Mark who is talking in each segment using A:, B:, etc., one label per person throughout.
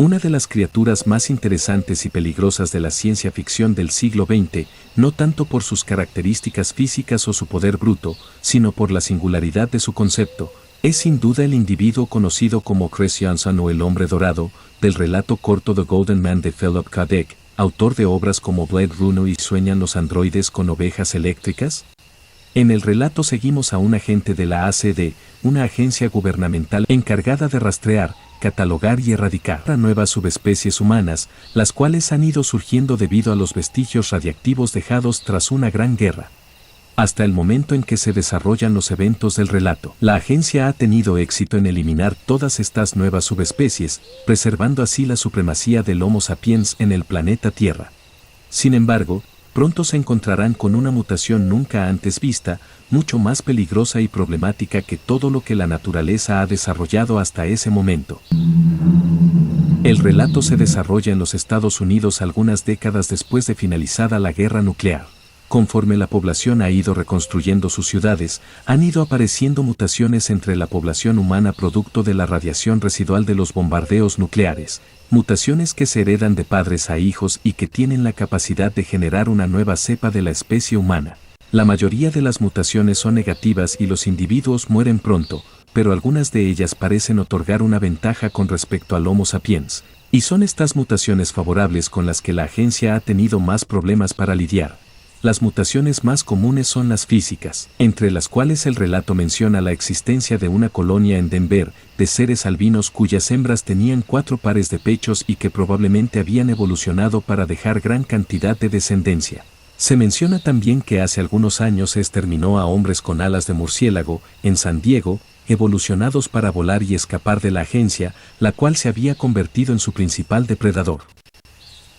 A: Una de las criaturas más interesantes y peligrosas de la ciencia ficción del siglo XX, no tanto por sus características físicas o su poder bruto, sino por la singularidad de su concepto, es sin duda el individuo conocido como Chris Johnson o el Hombre Dorado, del relato corto The Golden Man de Philip K. Dick, autor de obras como Blade Runner y ¿Sueñan los androides con ovejas eléctricas? En el relato seguimos a un agente de la ACD, una agencia gubernamental encargada de rastrear, catalogar y erradicar a nuevas subespecies humanas, las cuales han ido surgiendo debido a los vestigios radiactivos dejados tras una gran guerra. Hasta el momento en que se desarrollan los eventos del relato, la agencia ha tenido éxito en eliminar todas estas nuevas subespecies, preservando así la supremacía del Homo sapiens en el planeta Tierra. Sin embargo, pronto se encontrarán con una mutación nunca antes vista, mucho más peligrosa y problemática que todo lo que la naturaleza ha desarrollado hasta ese momento. El relato se desarrolla en los Estados Unidos algunas décadas después de finalizada la guerra nuclear. Conforme la población ha ido reconstruyendo sus ciudades, han ido apareciendo mutaciones entre la población humana producto de la radiación residual de los bombardeos nucleares, mutaciones que se heredan de padres a hijos y que tienen la capacidad de generar una nueva cepa de la especie humana. La mayoría de las mutaciones son negativas y los individuos mueren pronto, pero algunas de ellas parecen otorgar una ventaja con respecto al Homo sapiens, y son estas mutaciones favorables con las que la agencia ha tenido más problemas para lidiar. Las mutaciones más comunes son las físicas, entre las cuales el relato menciona la existencia de una colonia en Denver, de seres albinos cuyas hembras tenían 4 pares de pechos y que probablemente habían evolucionado para dejar gran cantidad de descendencia. Se menciona también que hace algunos años se exterminó a hombres con alas de murciélago, en San Diego, evolucionados para volar y escapar de la agencia, la cual se había convertido en su principal depredador.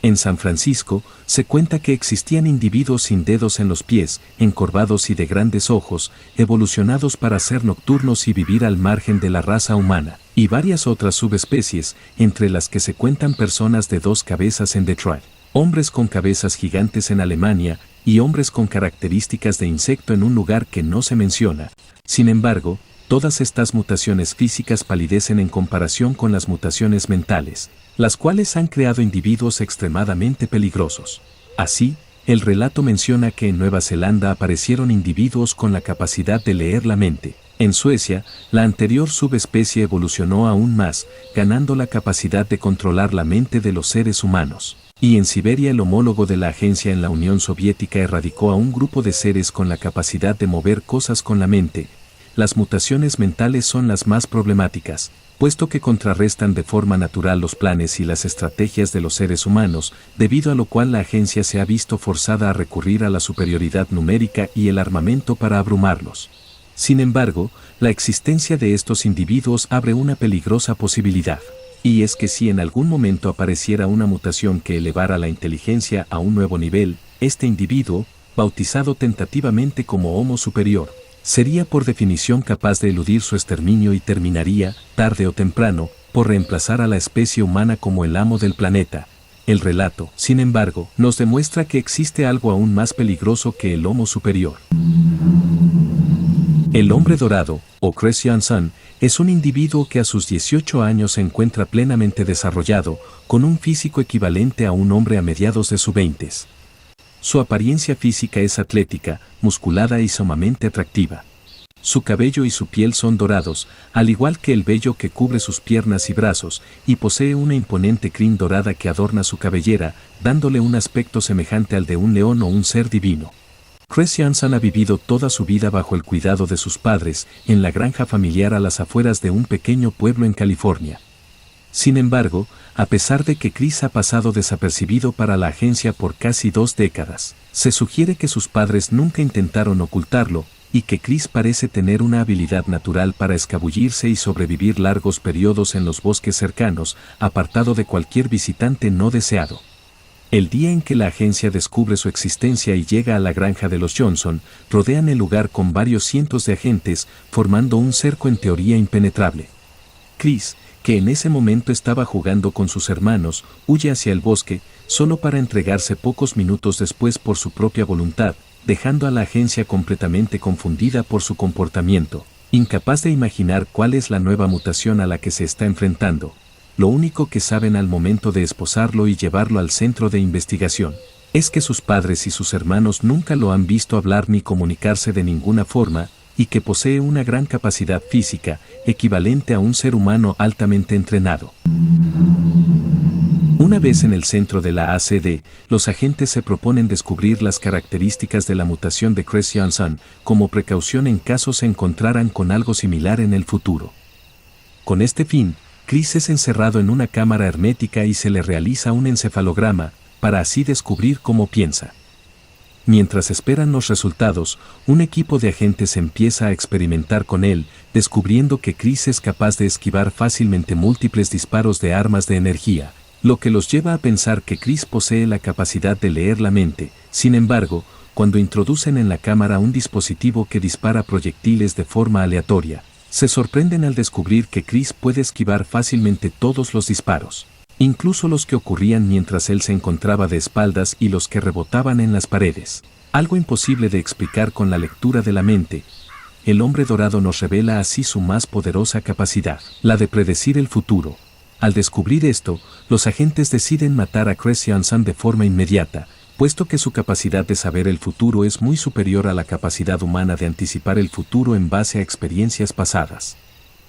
A: En San Francisco, se cuenta que existían individuos sin dedos en los pies, encorvados y de grandes ojos, evolucionados para ser nocturnos y vivir al margen de la raza humana, y varias otras subespecies, entre las que se cuentan personas de 2 cabezas en Detroit, hombres con cabezas gigantes en Alemania, y hombres con características de insecto en un lugar que no se menciona. Sin embargo, todas estas mutaciones físicas palidecen en comparación con las mutaciones mentales, las cuales han creado individuos extremadamente peligrosos. Así, el relato menciona que en Nueva Zelanda aparecieron individuos con la capacidad de leer la mente. En Suecia, la anterior subespecie evolucionó aún más, ganando la capacidad de controlar la mente de los seres humanos. Y en Siberia el homólogo de la agencia en la Unión Soviética erradicó a un grupo de seres con la capacidad de mover cosas con la mente. Las mutaciones mentales son las más problemáticas, puesto que contrarrestan de forma natural los planes y las estrategias de los seres humanos, debido a lo cual la agencia se ha visto forzada a recurrir a la superioridad numérica y el armamento para abrumarlos. Sin embargo, la existencia de estos individuos abre una peligrosa posibilidad. Y es que si en algún momento apareciera una mutación que elevara la inteligencia a un nuevo nivel, este individuo, bautizado tentativamente como Homo Superior, sería por definición capaz de eludir su exterminio y terminaría, tarde o temprano, por reemplazar a la especie humana como el amo del planeta. El relato, sin embargo, nos demuestra que existe algo aún más peligroso que el Homo Superior. El Hombre Dorado, o Chris Johnson, es un individuo que a sus 18 años se encuentra plenamente desarrollado, con un físico equivalente a un hombre a mediados de sus 20s. Su apariencia física es atlética, musculada y sumamente atractiva. Su cabello y su piel son dorados, al igual que el vello que cubre sus piernas y brazos, y posee una imponente crin dorada que adorna su cabellera, dándole un aspecto semejante al de un león o un ser divino. Chris Johnson ha vivido toda su vida bajo el cuidado de sus padres, en la granja familiar a las afueras de un pequeño pueblo en California. Sin embargo, a pesar de que Chris ha pasado desapercibido para la agencia por casi 2 décadas, se sugiere que sus padres nunca intentaron ocultarlo, y que Chris parece tener una habilidad natural para escabullirse y sobrevivir largos periodos en los bosques cercanos, apartado de cualquier visitante no deseado. El día en que la agencia descubre su existencia y llega a la granja de los Johnson, rodean el lugar con varios cientos de agentes, formando un cerco en teoría impenetrable. Chris, que en ese momento estaba jugando con sus hermanos, huye hacia el bosque, solo para entregarse pocos minutos después por su propia voluntad, dejando a la agencia completamente confundida por su comportamiento, incapaz de imaginar cuál es la nueva mutación a la que se está enfrentando. lo único que saben al momento de esposarlo y llevarlo al centro de investigación es que sus padres y sus hermanos nunca lo han visto hablar ni comunicarse de ninguna forma, y que posee una gran capacidad física, equivalente a un ser humano altamente entrenado. Una vez en el centro de la ACD, los agentes se proponen descubrir las características de la mutación de Chris Johnson, como precaución en caso se encontraran con algo similar en el futuro. Con este fin, Chris es encerrado en una cámara hermética y se le realiza un encefalograma, para así descubrir cómo piensa. Mientras esperan los resultados, un equipo de agentes empieza a experimentar con él, descubriendo que Chris es capaz de esquivar fácilmente múltiples disparos de armas de energía, lo que los lleva a pensar que Chris posee la capacidad de leer la mente. Sin embargo, cuando introducen en la cámara un dispositivo que dispara proyectiles de forma aleatoria, se sorprenden al descubrir que Chris puede esquivar fácilmente todos los disparos, incluso los que ocurrían mientras él se encontraba de espaldas y los que rebotaban en las paredes. Algo imposible de explicar con la lectura de la mente, el hombre dorado nos revela así su más poderosa capacidad, la de predecir el futuro. Al descubrir esto, los agentes deciden matar a Chris Johnson de forma inmediata, puesto que su capacidad de saber el futuro es muy superior a la capacidad humana de anticipar el futuro en base a experiencias pasadas.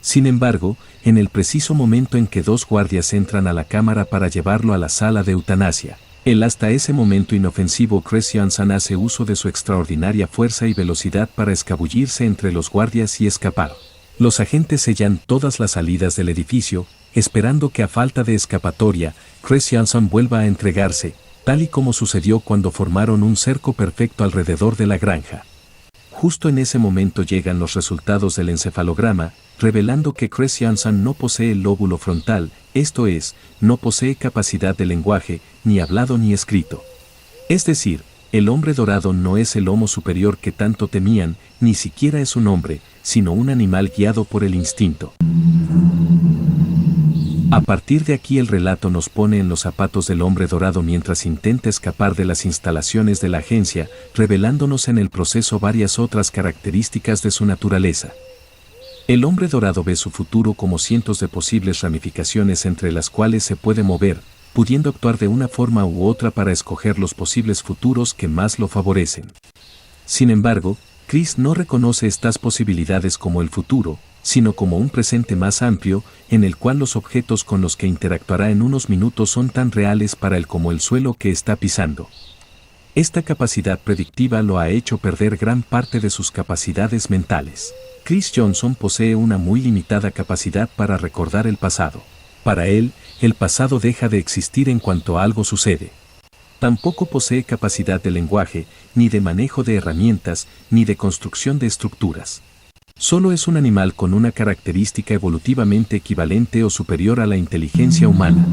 A: Sin embargo, en el preciso momento en que dos guardias entran a la cámara para llevarlo a la sala de eutanasia, el hasta ese momento inofensivo Chris Johnson hace uso de su extraordinaria fuerza y velocidad para escabullirse entre los guardias y escapar. Los agentes sellan todas las salidas del edificio, esperando que a falta de escapatoria, Chris Johnson vuelva a entregarse, tal y como sucedió cuando formaron un cerco perfecto alrededor de la granja. Justo en ese momento llegan los resultados del encefalograma, revelando que Chris Johnson no posee el lóbulo frontal, esto es, no posee capacidad de lenguaje, ni hablado ni escrito. Es decir, el hombre dorado no es el homo superior que tanto temían, ni siquiera es un hombre, sino un animal guiado por el instinto. A partir de aquí el relato nos pone en los zapatos del hombre dorado mientras intenta escapar de las instalaciones de la agencia, revelándonos en el proceso varias otras características de su naturaleza. El hombre dorado ve su futuro como cientos de posibles ramificaciones entre las cuales se puede mover, pudiendo actuar de una forma u otra para escoger los posibles futuros que más lo favorecen. Sin embargo, Chris no reconoce estas posibilidades como el futuro, sino como un presente más amplio, en el cual los objetos con los que interactuará en unos minutos son tan reales para él como el suelo que está pisando. Esta capacidad predictiva lo ha hecho perder gran parte de sus capacidades mentales. Chris Johnson posee una muy limitada capacidad para recordar el pasado. Para él, el pasado deja de existir en cuanto algo sucede. Tampoco posee capacidad de lenguaje, ni de manejo de herramientas, ni de construcción de estructuras. Solo es un animal con una característica evolutivamente equivalente o superior a la inteligencia humana.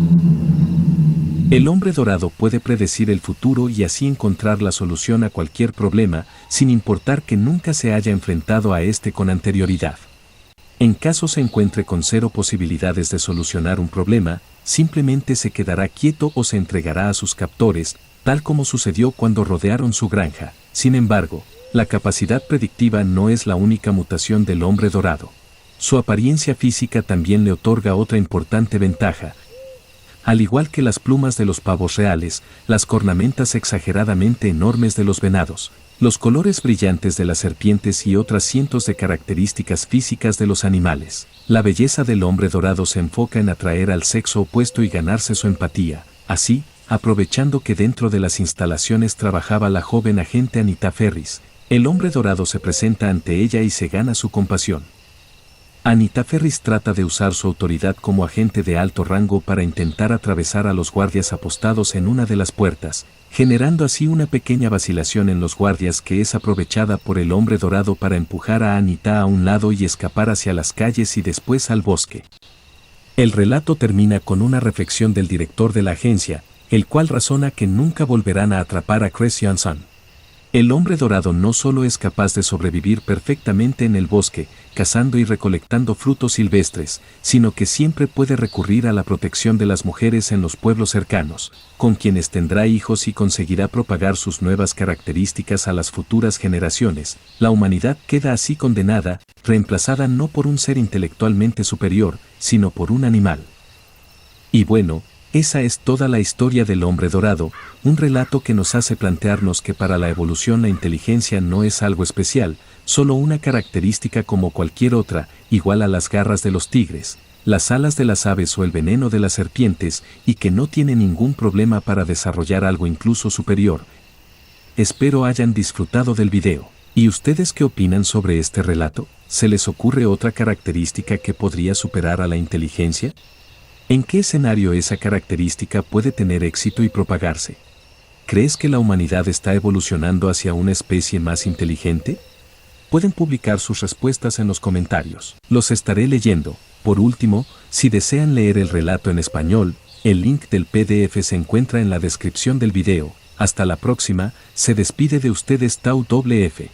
A: El hombre dorado puede predecir el futuro y así encontrar la solución a cualquier problema, sin importar que nunca se haya enfrentado a este con anterioridad. En caso se encuentre con cero posibilidades de solucionar un problema, simplemente se quedará quieto o se entregará a sus captores, tal como sucedió cuando rodearon su granja. Sin embargo, la capacidad predictiva no es la única mutación del hombre dorado. Su apariencia física también le otorga otra importante ventaja. Al igual que las plumas de los pavos reales, las cornamentas exageradamente enormes de los venados, los colores brillantes de las serpientes y otras cientos de características físicas de los animales, la belleza del hombre dorado se enfoca en atraer al sexo opuesto y ganarse su empatía. Así, aprovechando que dentro de las instalaciones trabajaba la joven agente Anita Ferris, el hombre dorado se presenta ante ella y se gana su compasión. Anita Ferris trata de usar su autoridad como agente de alto rango para intentar atravesar a los guardias apostados en una de las puertas, generando así una pequeña vacilación en los guardias que es aprovechada por el hombre dorado para empujar a Anita a un lado y escapar hacia las calles y después al bosque. El relato termina con una reflexión del director de la agencia, el cual razona que nunca volverán a atrapar a Chris Johnson. El hombre dorado no solo es capaz de sobrevivir perfectamente en el bosque, cazando y recolectando frutos silvestres, sino que siempre puede recurrir a la protección de las mujeres en los pueblos cercanos, con quienes tendrá hijos y conseguirá propagar sus nuevas características a las futuras generaciones. La humanidad queda así condenada, reemplazada no por un ser intelectualmente superior, sino por un animal. Y bueno, esa es toda la historia del hombre dorado, un relato que nos hace plantearnos que para la evolución la inteligencia no es algo especial, solo una característica como cualquier otra, igual a las garras de los tigres, las alas de las aves o el veneno de las serpientes, y que no tiene ningún problema para desarrollar algo incluso superior. Espero hayan disfrutado del video. ¿Y ustedes qué opinan sobre este relato? ¿Se les ocurre otra característica que podría superar a la inteligencia? ¿En qué escenario esa característica puede tener éxito y propagarse? ¿Crees que la humanidad está evolucionando hacia una especie más inteligente? Pueden publicar sus respuestas en los comentarios. Los estaré leyendo. Por último, si desean leer el relato en español, el link del PDF se encuentra en la descripción del video. Hasta la próxima, se despide de ustedes Tau WF.